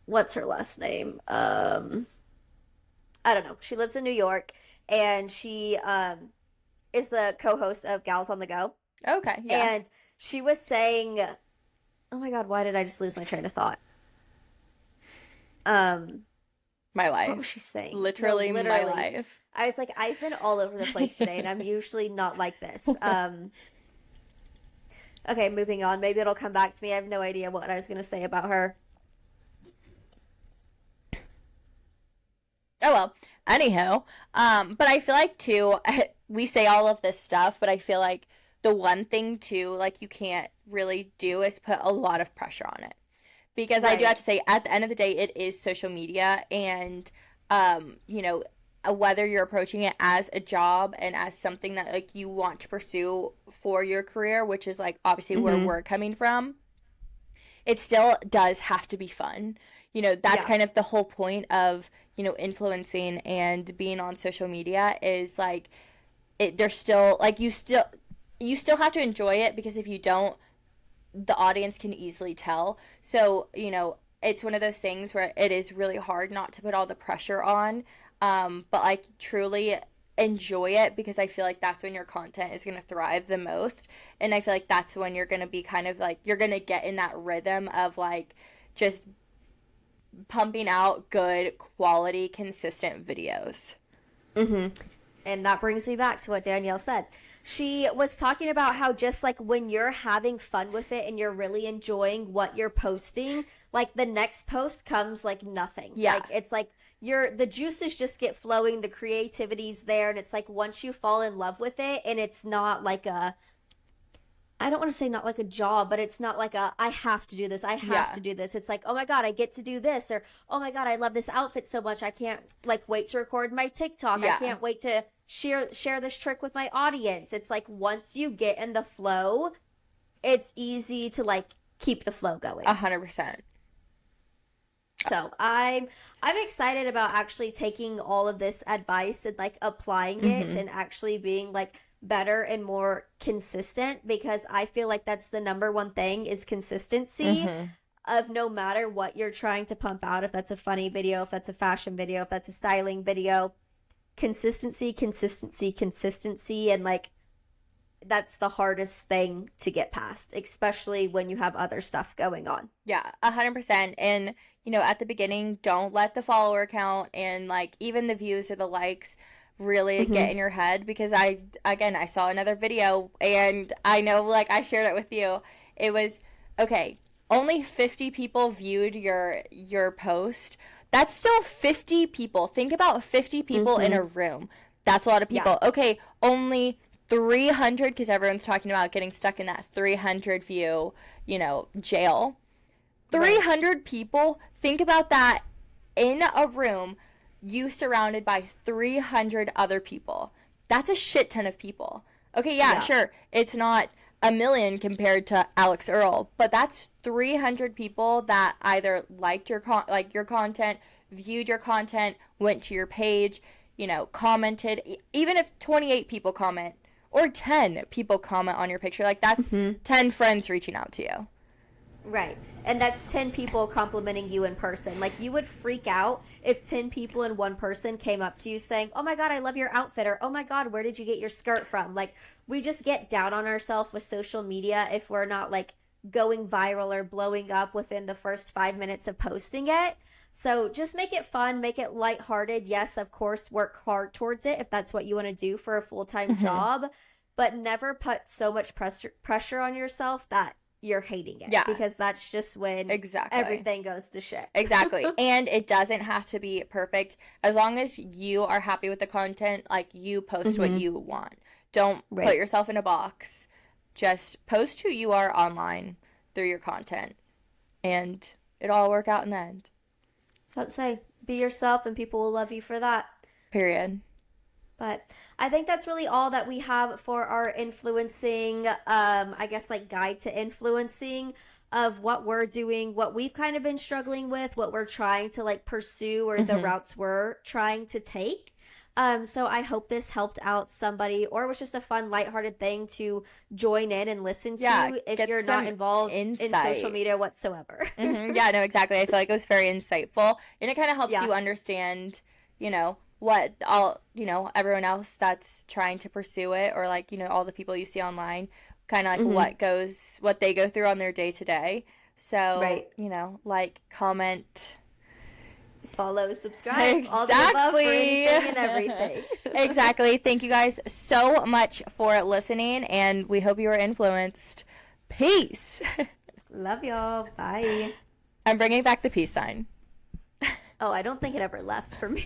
what's her last name? I don't know. She lives in New York, and she is the co-host of Gals on the Go. Okay, yeah. And she was saying, oh my God, why did I just lose my train of thought? My life. What was she saying? Literally, No, my life. I was like, I've been all over the place today, and I'm usually not like this. Okay, moving on. Maybe it'll come back to me. I have no idea what I was going to say about her. Oh well. Anyhow, but I feel like too, we say all of this stuff, but I feel like the one thing too, like you can't really do is put a lot of pressure on it. Because I do have to say, at the end of the day, it is social media, and you know, whether you're approaching it as a job and as something that like you want to pursue for your career, which is like obviously where we're coming from, it still does have to be fun. You know, that's kind of the whole point of, you know, influencing and being on social media is like there's still like you still have to enjoy it, because if you don't, the audience can easily tell. So, you know, it's one of those things where it is really hard not to put all the pressure on, but like truly enjoy it, because I feel like that's when your content is going to thrive the most. And I feel like that's when you're going to be kind of like, you're going to get in that rhythm of like just pumping out good quality, consistent videos. And that brings me back to what Danielle said. She was talking about how just like when you're having fun with it and you're really enjoying what you're posting, like the next post comes like nothing. Yeah. Like it's like the juices just get flowing, the creativity's there, and it's like once you fall in love with it, and it's not like I don't want to say not like a job, but it's not like I have to do this. I have to do this. It's like, oh my God, I get to do this. Or, oh my God, I love this outfit so much. I can't like wait to record my TikTok. I can't wait to share this trick with my audience. It's like once you get in the flow, it's easy to like keep the flow going. 100%. So I'm excited about actually taking all of this advice and like applying it and actually being like better and more consistent, because I feel like that's the number one thing is consistency of no matter what you're trying to pump out. If that's a funny video, if that's a fashion video, if that's a styling video, consistency, and like that's the hardest thing to get past, especially when you have other stuff going on. Yeah, 100%. And, you know, at the beginning, don't let the follower count and like even the views or the likes really get in your head, because I saw another video, and I know like I shared it with you. It was okay, only 50 people viewed your post. That's still 50 people. Think about 50 people in a room. That's a lot of people. Okay, only 300, because everyone's talking about getting stuck in that 300 view, you know, jail. 300 people. Think about that in a room. You surrounded by 300 other people. That's a shit ton of people. Okay, sure. It's not a million compared to Alex Earl, but that's 300 people that either liked your content, viewed your content, went to your page, you know, commented. Even if 28 people comment or 10 people comment on your picture, like that's 10 friends reaching out to you. Right. And that's 10 people complimenting you in person. Like, you would freak out if 10 people and one person came up to you saying, oh my God, I love your outfit, or oh my God, where did you get your skirt from? Like, we just get down on ourselves with social media if we're not like going viral or blowing up within the first 5 minutes of posting it. So just make it fun, make it lighthearted. Yes, of course, work hard towards it if that's what you want to do for a full-time job, but never put so much pressure on yourself that you're hating it. Yeah. Because that's just when everything goes to shit. Exactly. And it doesn't have to be perfect. As long as you are happy with the content, like you post what you want. Don't put yourself in a box. Just post who you are online through your content. And it'll all work out in the end. So I'd say be yourself and people will love you for that. Period. But I think that's really all that we have for our influencing, I guess, like guide to influencing of what we're doing, what we've kind of been struggling with, what we're trying to like pursue, or the routes we're trying to take. So I hope this helped out somebody, or it was just a fun, lighthearted thing to join in and listen to if you're not involved in social media whatsoever. Yeah, no, exactly. I feel like it was very insightful, and it kind of helps you understand, you know, what all, everyone else that's trying to pursue it, or like, all the people you see online, kind of like what they go through on their day to day. So, Right. like, comment, follow, subscribe, exactly. all the above for anything and everything. Exactly. Thank you guys so much for listening, and we hope you were influenced. Peace. Love y'all. Bye. I'm bringing back the peace sign. Oh, I don't think it ever left for me.